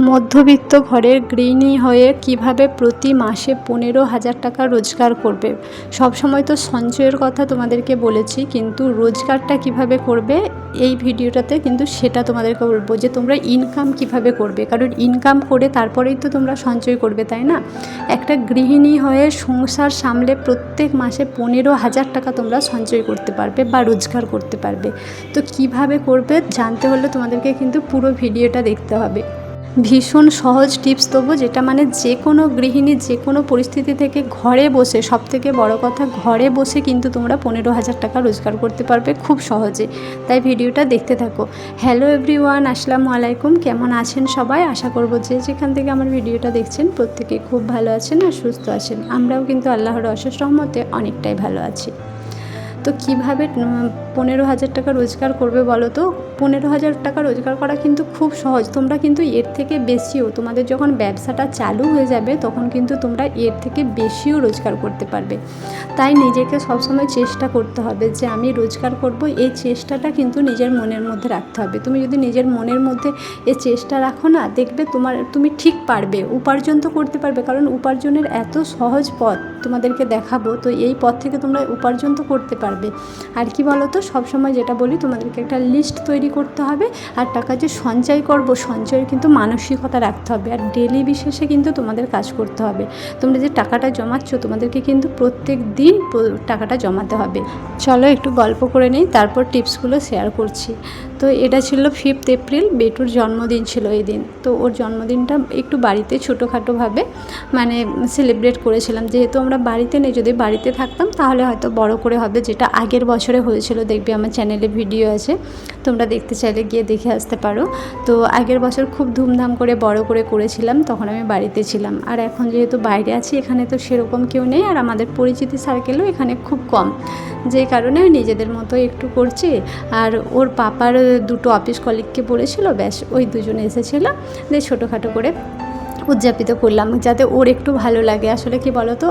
মধ্যবিত্ত ঘরের গৃহিণী হয়ে কিভাবে প্রতি মাসে 15,000 টাকা রোজগার করবে। সবসময় তো সঞ্চয়ের কথা তোমাদেরকে বলেছি, কিন্তু রোজগারটা কিভাবে করবে এই ভিডিওটাতে কিন্তু সেটা তোমাদেরকে বলবো যে তোমরা ইনকাম কিভাবে করবে। কারণ ইনকাম করে তারপরেই তো তোমরা সঞ্চয় করবে, তাই না? একটা গৃহিণী হয়ে সংসার সামলে প্রত্যেক মাসে 15,000 টাকা তোমরা সঞ্চয় করতে পারবে বা রোজগার করতে পারবে। তো কিভাবে করবে জানতে হলে তোমাদেরকে কিন্তু পুরো ভিডিওটা দেখতে হবে। ভীষণ সহজ টিপস দেবো, যেটা মানে যে কোনো গৃহিণী যে কোনো পরিস্থিতি থেকে ঘরে বসে, সবথেকে বড় কথা ঘরে বসে কিন্তু তোমরা 15,000 টাকা রোজগার করতে পারবে খুব সহজে। তাই ভিডিওটা দেখতে থাকো। হ্যালো এভরিওয়ান, আসসালামু আলাইকুম। কেমন আছেন সবাই? আশা করব যে যেখান থেকে আমার ভিডিওটা দেখছেন প্রত্যেকে খুব ভালো আছেন আর সুস্থ আছেন। আমরাও কিন্তু আল্লাহর অশেষ রহমতে অনেকটাই ভালো আছি। তো কীভাবে 15,000 টাকা রোজগার করবে বলো তো? 15,000 টাকা রোজগার করা কিন্তু খুব সহজ। তোমরা কিন্তু এর থেকে বেশিও, তোমাদের যখন ব্যবসাটা চালু হয়ে যাবে তখন কিন্তু তোমরা এর থেকে বেশিও রোজগার করতে পারবে। তাই নিজেকে সবসময় চেষ্টা করতে হবে যে আমি রোজগার করব, এই চেষ্টাটা কিন্তু নিজের মনের মধ্যে রাখতে হবে। তুমি যদি নিজের মনের মধ্যে এই চেষ্টা রাখো না, দেখবে তুমি ঠিক পারবে, উপার্জন তো করতে পারবে। কারণ উপার্জনের এত সহজ পথ তোমাদেরকে দেখাবো, তো এই পথ থেকে তোমরা উপার্জন তো করতে পারবে। আর কি বলো তো, সবসময় যেটা বলি তোমাদেরকে একটা লিস্ট তৈরি করতে হবে। আর টাকা যে সঞ্চয় করব, সঞ্চয়ের কিন্তু মানসিকতা রাখতে হবে। আর ডেলি বিশেষে কিন্তু তোমাদের কাজ করতে হবে। তোমরা যে টাকাটা জমাচ্ছ, তোমাদেরকে কিন্তু প্রত্যেক দিন টাকাটা জমাতে হবে। চলো একটু গল্প করে নিই, তারপর টিপসগুলো শেয়ার করছি। তো এটা ছিল 5 এপ্রিল, বেটুর জন্মদিন ছিল এই দিন। তো ওর জন্মদিনটা একটু বাড়িতে ছোটোখাটোভাবে মানে সেলিব্রেট করেছিলাম। যেহেতু আমরা বাড়িতে নেই, যদি বাড়িতে থাকতাম তাহলে হয়তো বড় করে হবে, যেটা আগের বছরে হয়েছিল। দেখবে আমার চ্যানেলে ভিডিও আছে, তোমরা দেখতে চাইলে গিয়ে দেখে আসতে পারো। তো আগের বছর খুব ধুমধাম করে বড় করে করেছিলাম, তখন আমি বাড়িতে ছিলাম। আর এখন যেহেতু বাইরে আছি, এখানে তো সেরকম কেউ নেই, আর আমাদের পরিচিতি সার্কেলও এখানে খুব কম, যেই কারণে নিজেদের মতো একটু করছি। আর ওর পাপার দুটো অফিস কলিগকে বলেছিল, ব্যাস ওই দুজনে এসেছিল, দিয়ে ছোটোখাটো করে উদযাপিত করলাম, যাতে ওর একটু ভালো লাগে। আসলে কি বলো তো,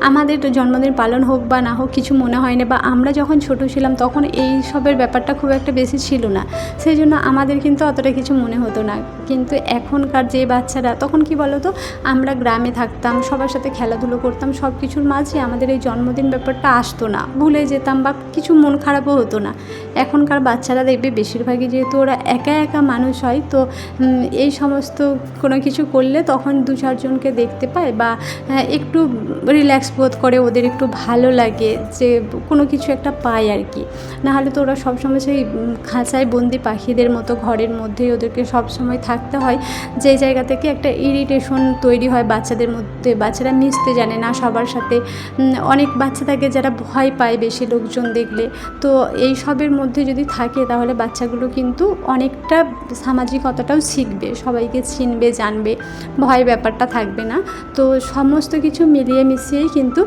আমাদের জন্মদিন পালন হোক বা না হোক কিছু মনে হয় না, বা আমরা যখন ছোটো ছিলাম তখন এই সবের ব্যাপারটা খুব একটা বেশি ছিল না, সেই জন্য আমাদের কিন্তু অতটা কিছু মনে হতো না। কিন্তু এখনকার যে বাচ্চারা, তখন কি বলো তো, আমরা গ্রামে থাকতাম, সবার সাথে খেলাধুলো করতাম, সব কিছুর মাঝে আমাদের এই জন্মদিন ব্যাপারটা আসতো না, ভুলে যেতাম বা কিছু মন খারাপও হতো না। এখনকার বাচ্চারা দেখবে বেশিরভাগই যেহেতু ওরা একা একা মানুষ হয়, তো এই সমস্ত কোনো কিছু করলে তখন 2-4 জনকে দেখতে পায়, বা একটু রিল্যাক্স বোধ করে, ওদের একটু ভালো লাগে যে কোনো কিছু একটা পায় আর কি। নাহলে তো ওরা সবসময় সেই খাঁচায় বন্দি পাখিদের মতো ঘরের মধ্যেই ওদেরকে সবসময় থাকতে হয়, যে জায়গা থেকে একটা ইরিটেশন তৈরি হয় বাচ্চাদের মধ্যে। বাচ্চারা মিশতে জানে না সবার সাথে, অনেক বাচ্চা থাকে যারা ভয় পায় বেশি লোকজন দেখলে। তো এই সবের মধ্যে যদি থাকে তাহলে বাচ্চাগুলো কিন্তু অনেকটা সামাজিকতাটাও শিখবে, সবাইকে চিনবে, জানবে, ভয় ব্যাপারটা থাকবে না। তো সমস্ত কিছু মিলিয়ে মিশিয়েই কিন্তু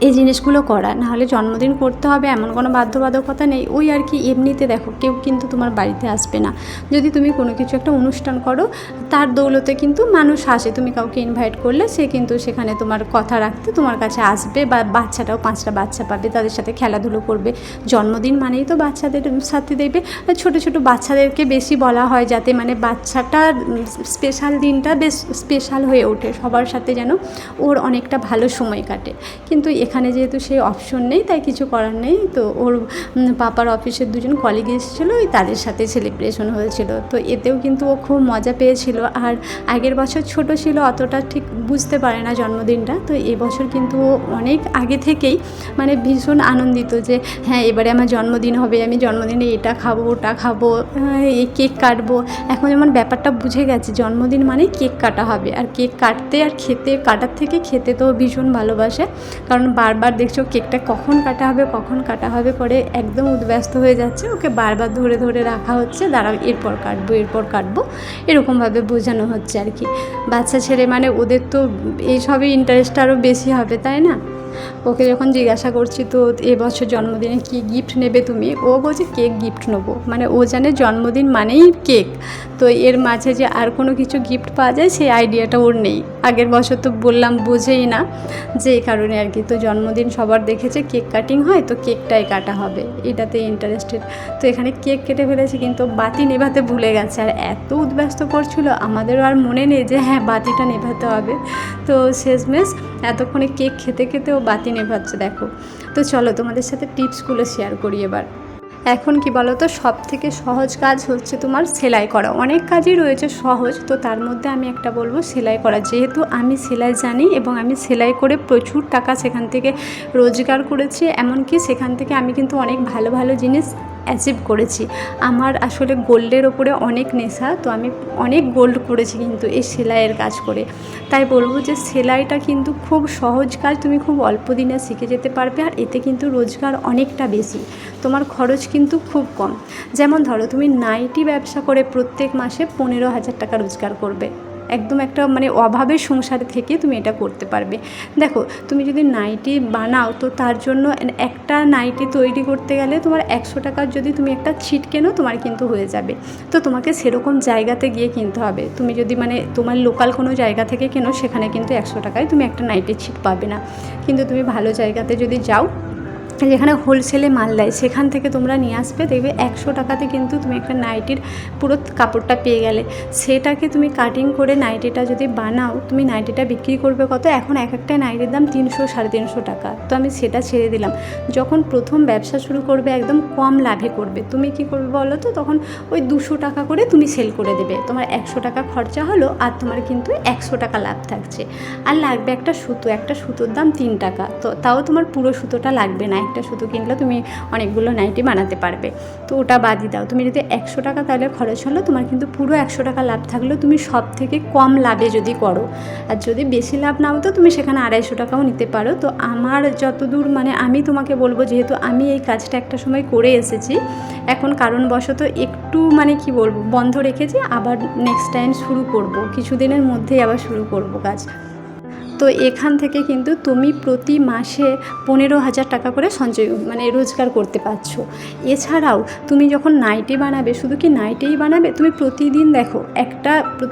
এই জিনিসগুলো করা। নাহলে জন্মদিন করতে হবে এমন কোনো বাধ্যবাধকতা নেই। ওই আর কি, এমনিতে দেখো কেউ কিন্তু তোমার বাড়িতে আসবে না। যদি তুমি কোনো কিছু একটা অনুষ্ঠান করো, তার দৌলতে কিন্তু মানুষ আসে। তুমি কাউকে ইনভাইট করলে সে কিন্তু সেখানে তোমার কথা রাখতে তোমার কাছে আসবে, বা বাচ্চাটাও 5টা বাচ্চা পাবে, তাদের সাথে খেলাধুলো করবে। জন্মদিন মানেই তো বাচ্চাদের সাথে দেখবে ছোটো ছোটো বাচ্চাদেরকে বেশি বলা হয়, যাতে মানে বাচ্চাটার স্পেশাল দিনটা বেশ স্পেশাল হয়ে ওঠে, সবার সাথে যেন ওর অনেকটা ভালো সময় কাটে। কিন্তু এখানে যেহেতু সেই অপশন নেই, তাই কিছু করার নেই। তো ওর পাপার অফিসের 2জন কলিগ এসেছিলো, ওই তাদের সাথে সেলিব্রেশন হয়েছিল। তো এতেও কিন্তু ও খুব মজা পেয়েছিল। আর আগের বছর ছোট ছিল, অতটা ঠিক বুঝতে পারে না জন্মদিনটা। তো এবছর কিন্তু ও অনেক আগে থেকেই মানে ভীষণ আনন্দিত যে হ্যাঁ এবারে আমার জন্মদিন হবে, আমি জন্মদিনে এটা খাবো, ওটা খাবো, এই কেক কাটবো। এখন যেমন ব্যাপারটা বুঝে গেছে, জন্মদিন মানে কেক কাটা হবে। আর কেক কাটতে আর কাটার থেকে খেতে তো ভীষণ ভালোবাসে, কারণ বারবার দেখছো কেকটা কখন কাটা হবে করে একদম উদ্ব্যস্ত হয়ে যাচ্ছে। ওকে বারবার ধরে ধরে রাখা হচ্ছে, দাঁড়াও এরপর কাটবো, এরকমভাবে বোঝানো হচ্ছে আর কি। বাচ্চা ছেলে মানে ওদের তো এইসবই ইন্টারেস্ট আরও বেশি হবে, তাই না? ওকে যখন জিজ্ঞাসা করছি তো এবছর জন্মদিনে কী গিফট নেবে তুমি, ও বলছে কেক গিফট নেবো, মানে ও জানে জন্মদিন মানেই কেক। তো এর মাঝে যে আর কোনো কিছু গিফট পাওয়া যায় সেই আইডিয়াটা ওর নেই। আগের বছর তো বললাম বোঝেই না, যে এই কারণে আর কি। তো জন্মদিন সবার দেখেছে কেক কাটিং হয়, তো কেকটাই কাটা হবে, এটাতে ইন্টারেস্টেড। তো এখানে কেক কেটে ফেলেছে কিন্তু বাতি নেভাতে ভুলে গেছে, আর এত উদ্ব্যস্ত করছিল আমাদেরও আর মনে নেই যে হ্যাঁ বাতিটা নেভাতে হবে। তো শেষমেশ এতক্ষণে কেক খেতে খেতে ও বাতি নেভাচ্ছে দেখো। তো চলো তোমাদের সাথে টিপসগুলো শেয়ার করি এবার। এখন কি বলো তো, সব থেকে সহজ কাজ হচ্ছে তোমার সেলাই করা। অনেক কাজই রয়েছে সহজ, তো তার মধ্যে আমি একটা বলবো সেলাই করা। যেহেতু আমি সেলাই জানি এবং আমি সেলাই করে প্রচুর টাকা সেখান থেকে রোজগার করেছি, এমনকি সেখান থেকে আমি কিন্তু অনেক ভালো ভালো জিনিস অ্যাচিভ করেছি। আমার আসলে গোল্ডের ওপরে অনেক নেশা, তো আমি অনেক গোল্ড করেছি কিন্তু এই সেলাইয়ের কাজ করে। তাই বলবো যে সেলাইটা কিন্তু খুব সহজ কাজ, তুমি খুব অল্প দিনে শিখে যেতে পারবে, আর এতে কিন্তু রোজগার অনেকটা বেশি, তোমার খরচ কিন্তু খুব কম। যেমন ধরো তুমি নাইটি ব্যবসা করে প্রত্যেক মাসে 15,000 টাকা রোজগার করবে, একদম একটা মানে অভাবের সংসারে থেকে তুমি এটা করতে পারবে। দেখো তুমি যদি নাইটি বানাও, তো তার জন্য একটা নাইটি তৈরি করতে গেলে তোমার 100 টাকার যদি তুমি একটা ছিট কেনো তোমার কিন্তু হয়ে যাবে। তো তোমাকে সেরকম জায়গাতে গিয়ে কিনতে হবে। তুমি যদি মানে তোমার লোকাল কোনো জায়গা থেকে কেনো, সেখানে কিন্তু 100 টাকায় তুমি একটা নাইটির ছিট পাবে না। কিন্তু তুমি ভালো জায়গাতে যদি যাও, যেখানে হোলসেলে মাল দেয়, সেখান থেকে তোমরা নিয়ে আসবে, দেখবে 100 টাকাতে কিন্তু তুমি একটা নাইটির পুরো কাপড়টা পেয়ে গেলে। সেটাকে তুমি কাটিং করে নাইটিটা যদি বানাও, তুমি নাইটিটা বিক্রি করবে কত, এখন এক একটা নাইটির দাম 300 350 টাকা। তো আমি সেটা ছেড়ে দিলাম। যখন প্রথম ব্যবসা শুরু করবে একদম কম লাভে করবে, তুমি কি করবে বলো তো, তখন ওই 200 টাকা করে তুমি সেল করে দেবে, তোমার 100 টাকা খরচা হলো, আর তোমার কিন্তু 100 টাকা লাভ থাকছে। আর লাগবে একটা সুতো, একটা সুতোর দাম 3 টাকা, তো তাও তোমার পুরো সুতোটা লাগবে না, একটা সুতো কিনলে তুমি অনেকগুলো নাইটি বানাতে পারবে। তো ওটা বাদই দাও, তুমি যদি 100 টাকা তাহলে খরচ হলো, তোমার কিন্তু পুরো 100 টাকা লাভ থাকলেও তুমি সব থেকে কম লাভে যদি করো। আর যদি বেশি লাভ নাও তো তুমি সেখানে 250 টাকাও নিতে পারো। তো আমার যতদূর মানে আমি তোমাকে বলবো, যেহেতু আমি এই কাজটা একটা সময় করে এসেছি, এখন কারণবশত একটু মানে কি বলবো বন্ধ রেখেছি, আবার নেক্সট টাইম শুরু করব, কিছুদিনের মধ্যেই আবার শুরু করব কাজ। তো এখান থেকে কিন্তু তুমি প্রতি মাসে 15,000 টাকা করে সঞ্চয় মানে রোজগার করতে পারছো। এছাড়াও তুমি যখন নাইটি বানাবে, শুধু কি নাইটিই বানাবে, তুমি প্রতিদিন দেখো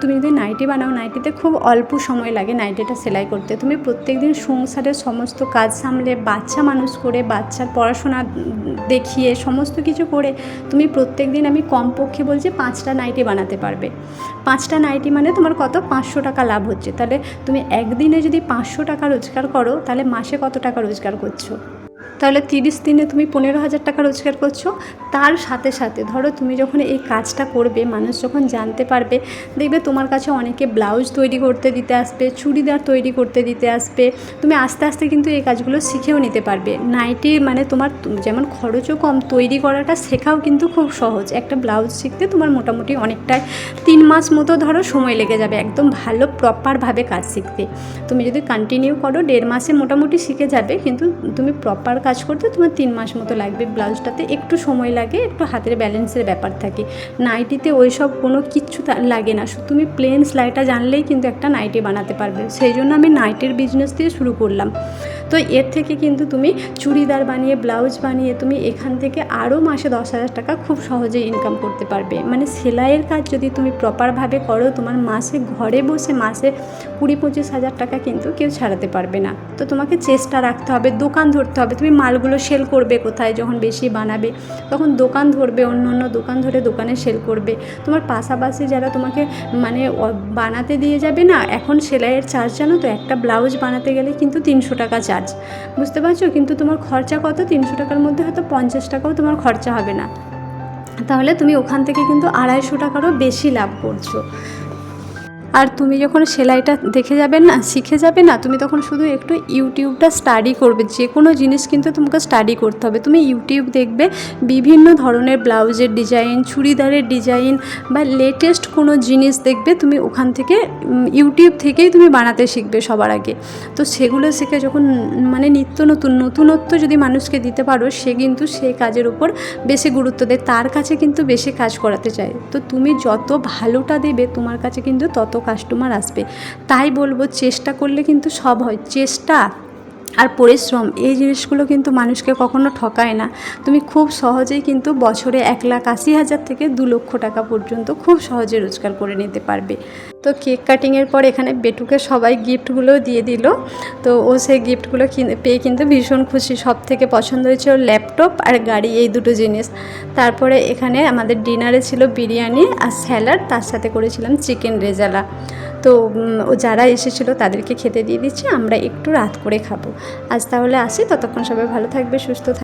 তুমি যদি নাইটি বানাও, নাইটিতে খুব অল্প সময় লাগে নাইটিটা সেলাই করতে। তুমি প্রত্যেকদিন সংসারের সমস্ত কাজ সামলে, বাচ্চা মানুষ করে, বাচ্চার পড়াশোনা দেখিয়ে, সমস্ত কিছু করে তুমি প্রত্যেকদিন, আমি কমপক্ষে বলছি 5টা নাইটি বানাতে পারবে। 5টা নাইটি মানে তোমার কত, 500 টাকা লাভ হচ্ছে। তাহলে তুমি একদিনে যদি 500 টাকা রোজগার করো, তাহলে মাসে কত টাকা রোজগার করছো? তাহলে 30 দিনে তুমি 15,000 টাকা রোজগার করছো। তার সাথে সাথে ধরো তুমি যখন এই কাজটা করবে, মানুষ যখন জানতে পারবে, দেখবে তোমার কাছে অনেকে ব্লাউজ তৈরি করতে দিতে আসবে, চুড়িদার তৈরি করতে দিতে আসবে। তুমি আস্তে আস্তে কিন্তু এই কাজগুলো শিখেও নিতে পারবে। নাইটি মানে তোমার যেমন খরচও কম, তৈরি করাটা শেখাও কিন্তু খুব সহজ। একটা ব্লাউজ শিখতে তোমার মোটামুটি অনেকটাই 3 মাস মতো ধরো সময় লেগে যাবে একদম ভালো প্রপারভাবে কাজ শিখতে। তুমি যদি কন্টিনিউ করো 1.5 মাসে মোটামুটি শিখে যাবে, কিন্তু তুমি প্রপার কাজ করতে তোমার 3 মাস মতো লাগবে। ব্লাউজটাতে একটু সময় লাগে, একটু হাতের ব্যালেন্সের ব্যাপার থাকে। নাইটিতে ওই সব কোনো কিচ্ছু লাগে না, তুমি প্লেন সেলাইটা জানলেই কিন্তু একটা নাইটি বানাতে পারবে। সেই জন্য আমি নাইটির বিজনেস দিয়ে শুরু করলাম। তো এর থেকে কিন্তু তুমি চুড়িদার বানিয়ে, ব্লাউজ বানিয়ে তুমি এখান থেকে আরও মাসে 10,000 টাকা খুব সহজেই ইনকাম করতে পারবে। মানে সেলাইয়ের কাজ যদি তুমি প্রপারভাবে করো, তোমার মাসে ঘরে বসে মাসে 20-25,000 টাকা কিন্তু কেউ ছাড়াতে পারবে না। তো তোমাকে চেষ্টা রাখতে হবে, দোকান ধরতে হবে। তুমি মালগুলো সেল করবে কোথায়, যখন বেশি বানাবে তখন দোকান ধরবে, অন্য অন্য দোকান ধরে দোকানে সেল করবে। তোমার পাশাপাশি যারা তোমাকে মানে বানাতে দিয়ে যাবে না, এখন সেলাইয়ের চার্জ জানো তো, একটা ব্লাউজ বানাতে গেলে কিন্তু 300 টাকা চার্জ, বুঝতে পারছো? কিন্তু তোমার খরচা কত, 300 টাকার মধ্যে হয়তো 50 টাকাও তোমার খরচা হবে না। তাহলে তুমি ওখান থেকে কিন্তু 250 টাকারও বেশি লাভ করছো। আর তুমি যখন সেলাইটা দেখে যাবে না, শিখে যাবে না, তুমি তখন শুধু একটু ইউটিউবটা স্টাডি করবে। যে কোনো জিনিস কিন্তু তোমাকে স্টাডি করতে হবে। তুমি ইউটিউব দেখবে, বিভিন্ন ধরনের ব্লাউজের ডিজাইন, চুড়িদারের ডিজাইন বা লেটেস্ট কোনো জিনিস দেখবে, তুমি ওখান থেকে ইউটিউব থেকেই তুমি বানাতে শিখবে সবার আগে। তো সেগুলো শিখে যখন মানে নিত্য নতুনত্ব যদি মানুষকে দিতে পারো, সে কিন্তু সেই কাজের উপর বেশি গুরুত্ব দেয়, তার কাছে কিন্তু বেশি কাজ করাতে চায়। তো তুমি যত ভালোটা দেবে, তোমার কাছে কিন্তু তত কাস্টমার আসবে। তাই বলবো চেষ্টা করলে কিন্তু সব হয়। চেষ্টা আর পরিশ্রম, এই জিনিসগুলো কিন্তু মানুষকে কখনো ঠকায় না। তুমি খুব সহজেই কিন্তু বছরে 1,80,000 থেকে 2 লক্ষ টাকা পর্যন্ত খুব সহজে রোজগার করে নিতে পারবে। তো কেক কাটিংয়ের পর এখানে বেটুকে সবাই গিফটগুলোও দিয়ে দিল। তো ও সেই গিফটগুলো পেয়ে কিন্তু ভীষণ খুশি। সব থেকে পছন্দ হয়েছে ওর ল্যাপটপ আর গাড়ি, এই দুটো জিনিস। তারপরে এখানে আমাদের ডিনারে ছিল বিরিয়ানি আর স্যালাড, তার সাথে করেছিলাম চিকেন রেজালা। তো যারা এসেছিলো তাদেরকে খেতে দিয়ে দিচ্ছি, আমরা একটু রাত করে খাবো। আজ তাহলে আসি, ততক্ষণ সবাই ভালো থাকবে, সুস্থ থাকবে।